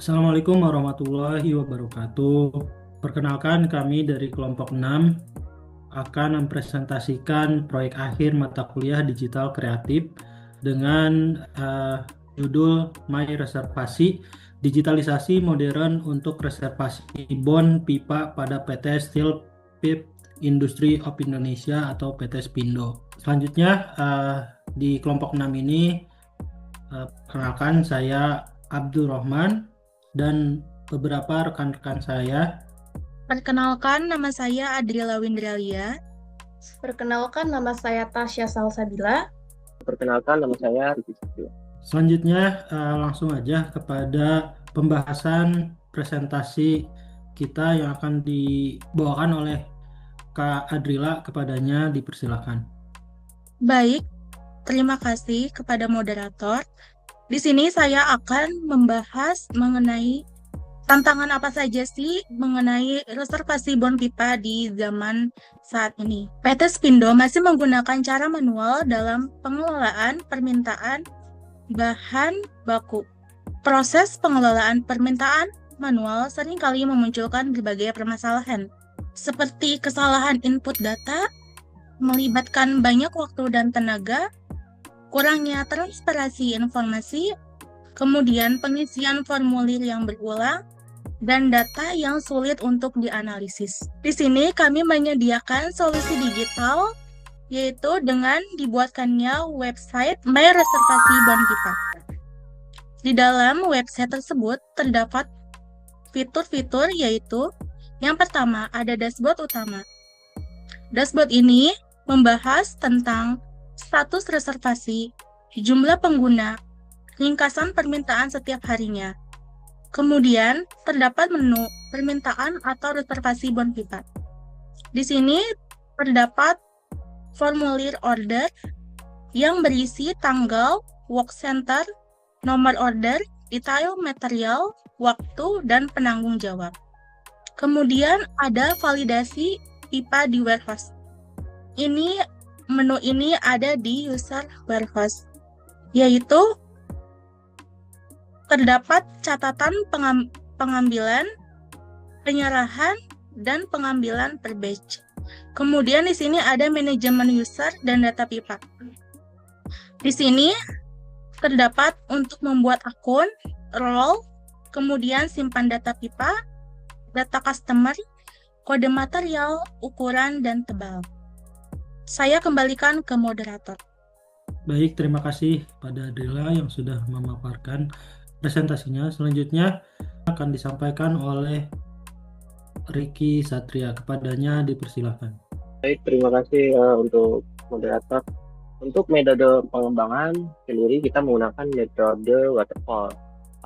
Assalamualaikum warahmatullahi wabarakatuh. Perkenalkan, kami dari kelompok 6 akan mempresentasikan proyek akhir mata kuliah digital kreatif dengan judul My Reservasi, Digitalisasi Modern untuk Reservasi Bon Pipa pada PT Steel Pipe Industry of Indonesia atau PT Spindo. Selanjutnya, di kelompok 6 ini, perkenalkan, saya Abdul Rahman dan beberapa rekan-rekan saya. Perkenalkan, nama saya Adriela Windralia. Perkenalkan, nama saya Tasya Salsabila. Perkenalkan, nama saya Riki Satrio. Selanjutnya, langsung aja kepada pembahasan presentasi kita yang akan dibawakan oleh Kak Adrila. Kepadanya dipersilakan. Baik, terima kasih kepada moderator. Di sini saya akan membahas mengenai tantangan apa saja sih mengenai reservasi bon pipa di zaman saat ini. PT Spindo masih menggunakan cara manual dalam pengelolaan permintaan bahan baku. Proses pengelolaan permintaan manual seringkali memunculkan berbagai permasalahan, seperti kesalahan input data, melibatkan banyak waktu dan tenaga, kurangnya transparansi informasi, kemudian pengisian formulir yang berulang, dan data yang sulit untuk dianalisis. Di sini kami menyediakan solusi digital, yaitu dengan dibuatkannya website My Reservasi Bon Pipa. Di dalam website tersebut terdapat fitur-fitur, yaitu yang pertama ada dashboard utama. Dashboard ini membahas tentang status reservasi, jumlah pengguna, ringkasan permintaan setiap harinya. Kemudian terdapat menu permintaan atau reservasi bon pipa. Di sini terdapat formulir order yang berisi tanggal, work center, nomor order, detail material, waktu, dan penanggung jawab. Kemudian ada validasi pipa di warehouse. Menu ini ada di user warehouse, yaitu terdapat catatan pengambilan, penyerahan, dan pengambilan per batch. Kemudian di sini ada manajemen user dan data pipa. Di sini terdapat untuk membuat akun, role, kemudian simpan data pipa, data customer, kode material, ukuran, dan tebal. Saya kembalikan ke moderator. Baik, terima kasih pada Adrila yang sudah memaparkan presentasinya. Selanjutnya akan disampaikan oleh Riki Satria. Kepadanya dipersilakan. Baik, terima kasih untuk moderator. Untuk metode pengembangan sendiri kita menggunakan metode waterfall.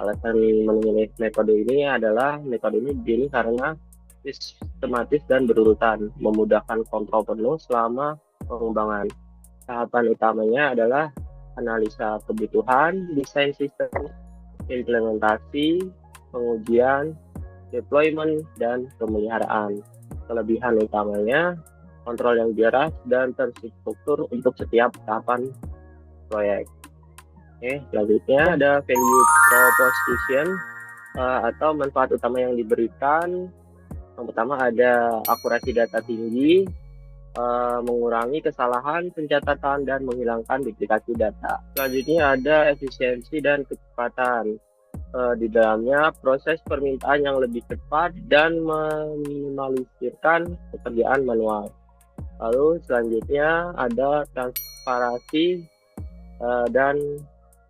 Alasan memilih metode ini adalah metode ini berdiri karena sistematis dan berurutan, memudahkan kontrol penuh selama pengembangan. Tahapan utamanya adalah analisa kebutuhan, desain sistem, implementasi, pengujian, deployment, dan pemeliharaan. Kelebihan utamanya, kontrol yang jelas dan terstruktur untuk setiap tahapan proyek. Oke, selanjutnya ada value proposition atau manfaat utama yang diberikan. Yang pertama ada akurasi data tinggi, mengurangi kesalahan pencatatan dan menghilangkan duplikasi data. Selanjutnya ada efisiensi dan kecepatan. Di dalamnya proses permintaan yang lebih cepat dan meminimalisirkan pekerjaan manual. Lalu selanjutnya ada transparansi dan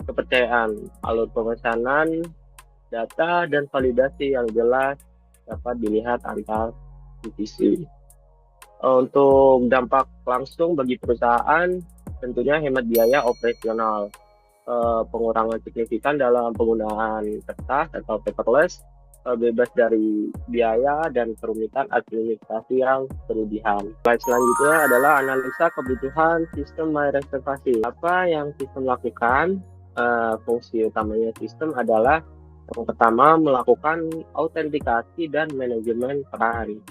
kepercayaan. Alur pemesanan, data, dan validasi yang jelas dapat dilihat antar divisi. Untuk dampak langsung bagi perusahaan, tentunya hemat biaya operasional, pengurangan signifikan dalam penggunaan kertas atau paperless, bebas dari biaya dan kerumitan administrasi yang berlebihan. Slide selanjutnya adalah analisa kebutuhan sistem My Reservasi. Apa yang sistem lakukan? Fungsi utamanya sistem adalah yang pertama melakukan autentikasi dan manajemen peran.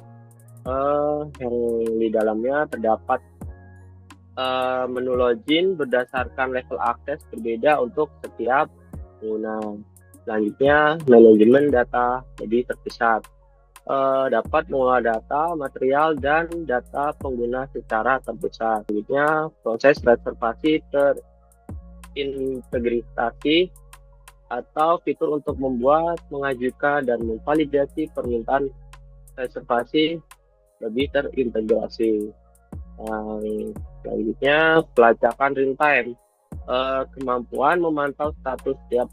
Yang di dalamnya terdapat menu login berdasarkan level akses berbeda untuk setiap pengguna. Selanjutnya, manajemen data, jadi terpusat. Dapat mengolah data, material, dan data pengguna secara terpusat. Selanjutnya, proses reservasi terintegrasi atau fitur untuk membuat, mengajukan, dan memvalidasi permintaan reservasi lebih terintegrasi. Selanjutnya, pelacakan real time. Kemampuan memantau status setiap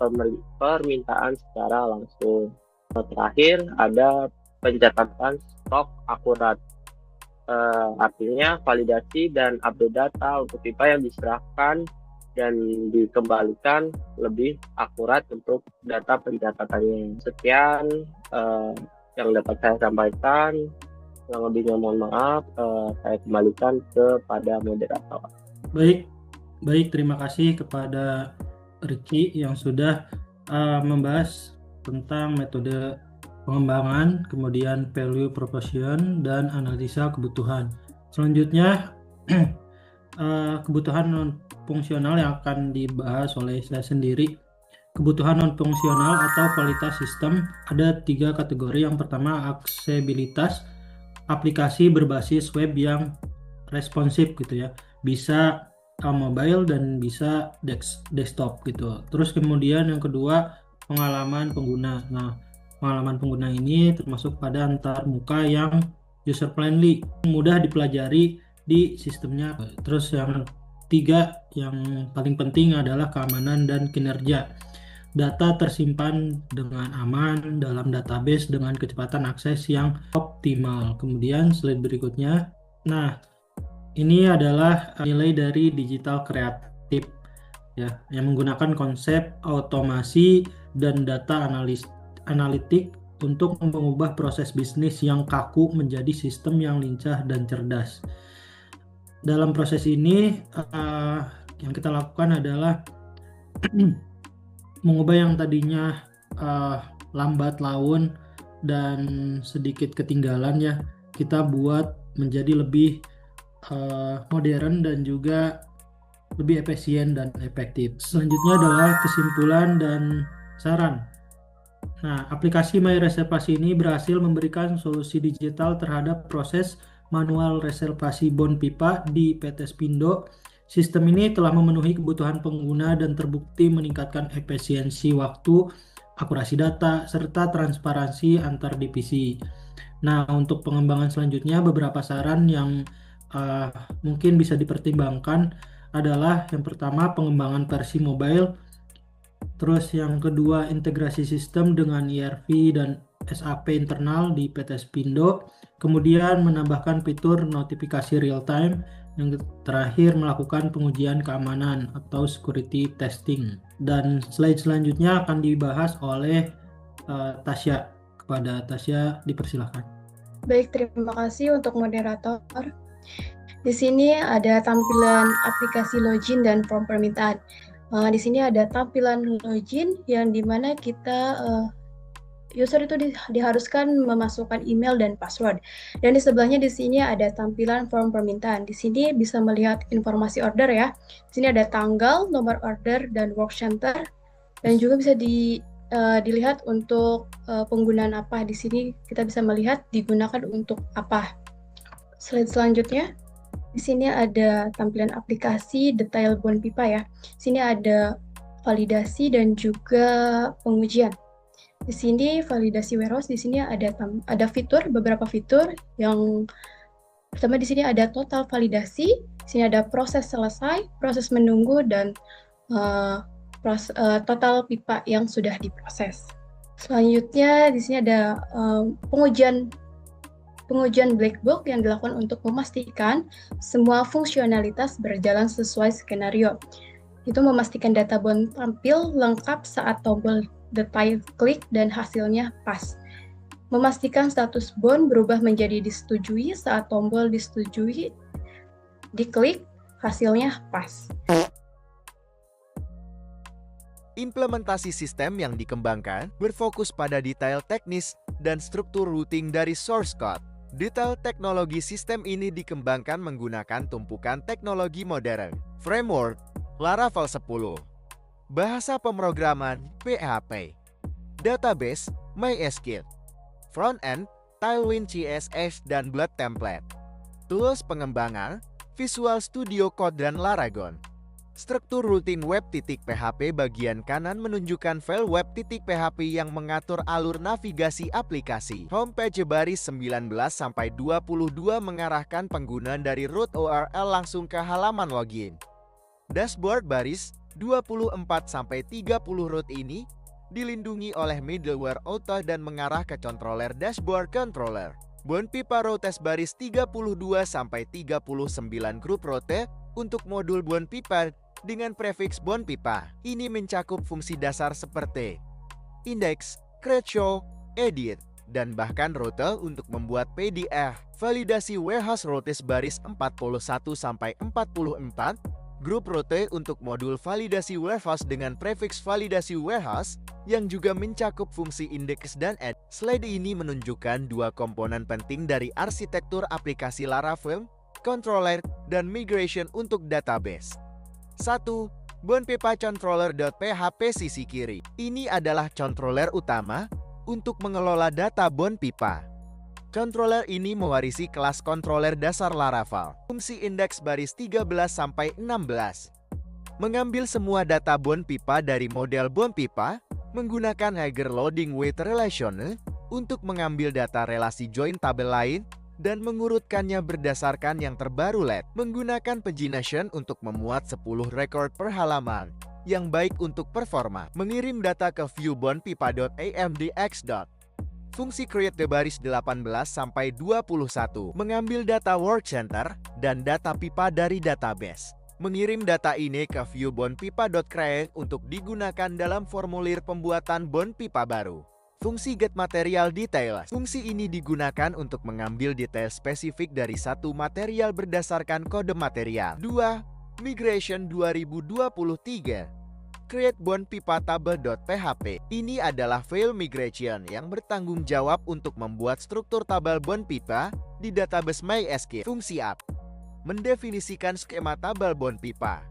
permintaan secara langsung. Terakhir, ada pencatatan stok akurat. Artinya validasi dan update data untuk pipa yang diserahkan dan dikembalikan lebih akurat untuk data pencatatannya. Sekian yang dapat saya sampaikan. Yang lebihnya mohon maaf, saya kembalikan kepada moderator. Baik, terima kasih kepada Ricky yang sudah membahas tentang metode pengembangan, kemudian value proposition, dan analisa kebutuhan. Selanjutnya, kebutuhan non-fungsional yang akan dibahas oleh saya sendiri. Kebutuhan non-fungsional atau kualitas sistem ada 3 kategori. Yang pertama, aksesibilitas, aplikasi berbasis web yang responsif gitu ya. Bisa mobile dan bisa desktop gitu. Terus kemudian yang kedua, pengalaman pengguna. Nah, pengalaman pengguna ini termasuk pada antar muka yang user friendly, mudah dipelajari di sistemnya. Terus yang tiga, yang paling penting adalah keamanan dan kinerja. Data tersimpan dengan aman dalam database dengan kecepatan akses yang optimal. Kemudian slide berikutnya. Nah, ini adalah nilai dari digital kreatif ya, yang menggunakan konsep otomasi dan data analitik untuk mengubah proses bisnis yang kaku menjadi sistem yang lincah dan cerdas. Dalam proses ini yang kita lakukan adalah mengubah yang tadinya lambat laun dan sedikit ketinggalan ya, kita buat menjadi lebih modern dan juga lebih efisien dan efektif. Selanjutnya adalah kesimpulan dan saran. Nah, aplikasi My Reservasi ini berhasil memberikan solusi digital terhadap proses manual reservasi bon pipa di PT Spindo. Sistem ini telah memenuhi kebutuhan pengguna dan terbukti meningkatkan efisiensi waktu, akurasi data, serta transparansi antar divisi. Nah, untuk pengembangan selanjutnya, beberapa saran yang mungkin bisa dipertimbangkan adalah yang pertama, pengembangan versi mobile. Terus yang kedua, integrasi sistem dengan ERP dan SAP internal di PT Spindo. Kemudian menambahkan fitur notifikasi real time. Yang terakhir, melakukan pengujian keamanan atau security testing. Dan slide selanjutnya akan dibahas oleh Tasya. Kepada Tasya, dipersilahkan. Baik, terima kasih untuk moderator. Di sini ada tampilan aplikasi login dan form permintaan. Di sini ada tampilan login yang dimana kita user itu diharuskan memasukkan email dan password. Dan di sebelahnya di sini ada tampilan form permintaan. Di sini bisa melihat informasi order ya. Di sini ada tanggal, nomor order, dan work center. Dan juga bisa dilihat untuk penggunaan apa. Di sini kita bisa melihat digunakan untuk apa. Slide selanjutnya. Di sini ada tampilan aplikasi detail bon pipa ya. Di sini ada validasi dan juga pengujian. Di sini validasi warehouse, di sini ada fitur, beberapa fitur. Yang pertama di sini ada total validasi, di sini ada proses selesai, proses menunggu, dan total pipa yang sudah diproses. Selanjutnya di sini ada pengujian black box yang dilakukan untuk memastikan semua fungsionalitas berjalan sesuai skenario. Itu memastikan data bon tampil lengkap saat tombol detail klik dan hasilnya pas. Memastikan status bon berubah menjadi disetujui saat tombol disetujui diklik, hasilnya pas. Implementasi sistem yang dikembangkan berfokus pada detail teknis dan struktur routing dari source code. Detail teknologi sistem ini dikembangkan menggunakan tumpukan teknologi modern, framework, Laravel 10, bahasa pemrograman PHP, Database, MySQL. Front-end, Tailwind CSS dan Blood Template. Tools pengembangan, Visual Studio Code dan Laragon. Struktur routing web.php bagian kanan menunjukkan file web.php yang mengatur alur navigasi aplikasi. Homepage baris 19-22 mengarahkan pengguna dari root URL langsung ke halaman login. Dashboard baris 24-30 root ini dilindungi oleh middleware auto dan mengarah ke controller dashboard controller. BONPIPA routes baris 32-39 grup route untuk modul BONPIPA dengan prefiks BONPIPA. Ini mencakup fungsi dasar seperti index, create show, edit, dan bahkan rute untuk membuat PDF. Validasi warehouse routes baris 41-44, grup route untuk modul validasi warehouse dengan prefiks validasi warehouse yang juga mencakup fungsi index dan add. Slide ini menunjukkan dua komponen penting dari arsitektur aplikasi Laravel, controller, dan migration untuk database. 1. BONPIPA controller.php sisi kiri. Ini adalah controller utama untuk mengelola data BONPIPA. Controller ini mewarisi kelas controller dasar Laravel. Fungsi indeks baris 13-16. Mengambil semua data BONPIPA dari model BONPIPA menggunakan Higher Loading Weight Relation untuk mengambil data relasi join tabel lain dan mengurutkannya berdasarkan yang terbaru LED. Menggunakan pagination untuk memuat 10 record per halaman yang baik untuk performa. Mengirim data ke view bonpipa.amdx. Fungsi create baris 18-21. Mengambil data work center dan data pipa dari database. Mengirim data ini ke view bonpipa.create untuk digunakan dalam formulir pembuatan BONPIPA baru. Fungsi get material details. Fungsi ini digunakan untuk mengambil detail spesifik dari satu material berdasarkan kode material. 2. Migration 2023. Create BONPIPA table.php. Ini adalah file migration yang bertanggung jawab untuk membuat struktur tabel BONPIPA di database MySQL. Fungsi app. Mendefinisikan skema tabel BONPIPA.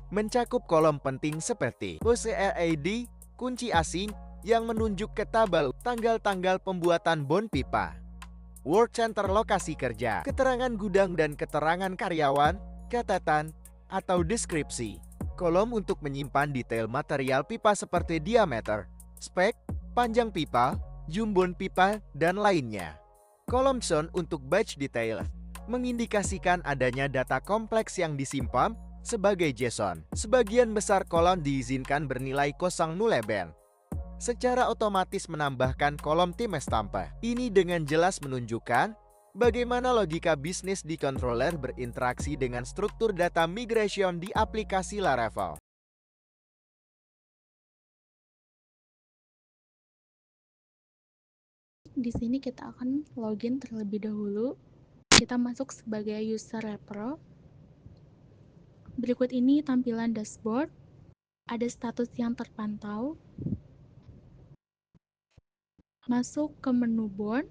Mencakup kolom penting seperti UCLID, kunci asing, yang menunjuk ke tabel tanggal-tanggal pembuatan BONPIPA, work center lokasi kerja, keterangan gudang dan keterangan karyawan, catatan, atau deskripsi, kolom untuk menyimpan detail material pipa seperti diameter, spek, panjang pipa, jumbo pipa, dan lainnya. Kolom zone untuk batch detail, mengindikasikan adanya data kompleks yang disimpan sebagai JSON. Sebagian besar kolom diizinkan bernilai kosong nullable. Secara otomatis menambahkan kolom timestamp. Ini dengan jelas menunjukkan bagaimana logika bisnis di controller berinteraksi dengan struktur data migration di aplikasi Laravel. Di sini kita akan login terlebih dahulu. Kita masuk sebagai user repro. Berikut ini tampilan dashboard. Ada status yang terpantau. Masuk ke menu BON,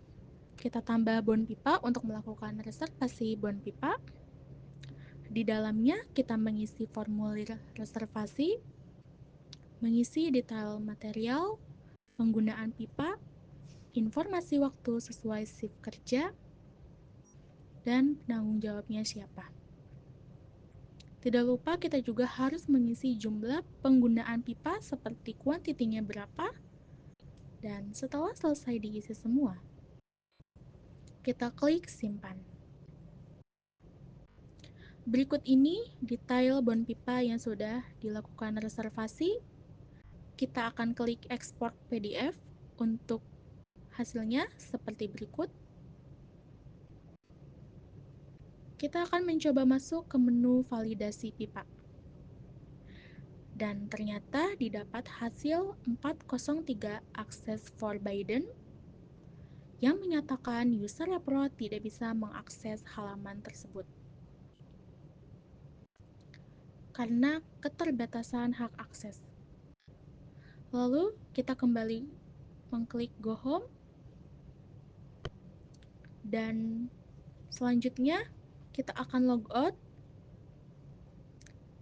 kita tambah BONPIPA untuk melakukan reservasi BONPIPA. Di dalamnya kita mengisi formulir reservasi, mengisi detail material, penggunaan pipa, informasi waktu sesuai shift kerja, dan penanggung jawabnya siapa. Tidak lupa kita juga harus mengisi jumlah penggunaan pipa seperti kuantitinya berapa. Dan setelah selesai diisi semua, kita klik simpan. Berikut ini detail BONPIPA yang sudah dilakukan reservasi. Kita akan klik ekspor PDF untuk hasilnya seperti berikut. Kita akan mencoba masuk ke menu validasi pipa. Dan ternyata didapat hasil 403 access forbidden yang menyatakan user repro tidak bisa mengakses halaman tersebut karena keterbatasan hak akses. Lalu kita kembali mengklik go home dan selanjutnya kita akan log out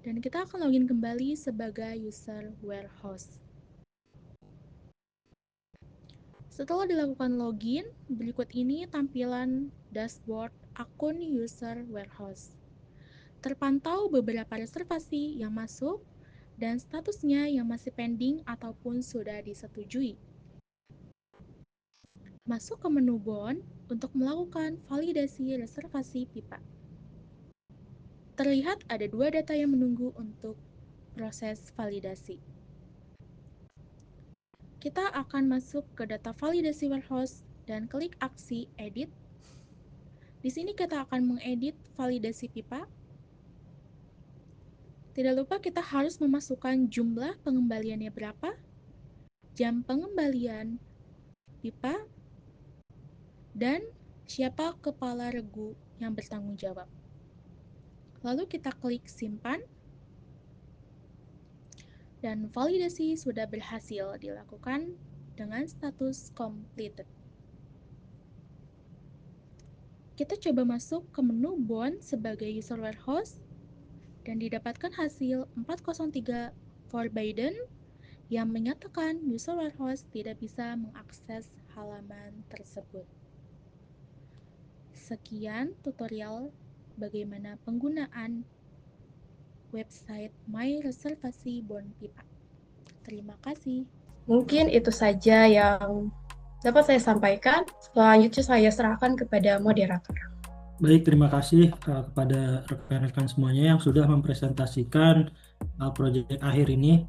dan kita akan login kembali sebagai user warehouse. Setelah dilakukan login, berikut ini tampilan dashboard akun user warehouse. Terpantau beberapa reservasi yang masuk dan statusnya yang masih pending ataupun sudah disetujui. Masuk ke menu Bond untuk melakukan validasi reservasi pipa. Terlihat ada 2 data yang menunggu untuk proses validasi. Kita akan masuk ke data validasi warehouse dan klik aksi edit. Di sini kita akan mengedit validasi pipa. Tidak lupa kita harus memasukkan jumlah pengembaliannya berapa, jam pengembalian pipa, dan siapa kepala regu yang bertanggung jawab. Lalu kita klik simpan, dan validasi sudah berhasil dilakukan dengan status completed. Kita coba masuk ke menu Bond sebagai user warehouse dan didapatkan hasil 403 forbidden yang menyatakan user warehouse tidak bisa mengakses halaman tersebut. Sekian tutorial bagaimana penggunaan website My Reservasi Bond Pipa. Terima kasih. Mungkin itu saja yang dapat saya sampaikan. Selanjutnya saya serahkan kepada moderator. Baik, terima kasih kepada rekan-rekan semuanya yang sudah mempresentasikan proyek akhir ini.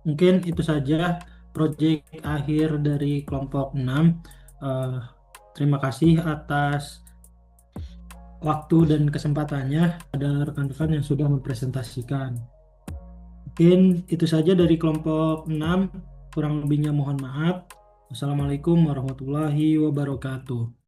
Mungkin itu saja proyek akhir dari kelompok 6. Terima kasih atas waktu dan kesempatannya pada rekan-rekan yang sudah mempresentasikan. Mungkin itu saja dari kelompok 6. Kurang lebihnya mohon maaf. Wassalamualaikum warahmatullahi wabarakatuh.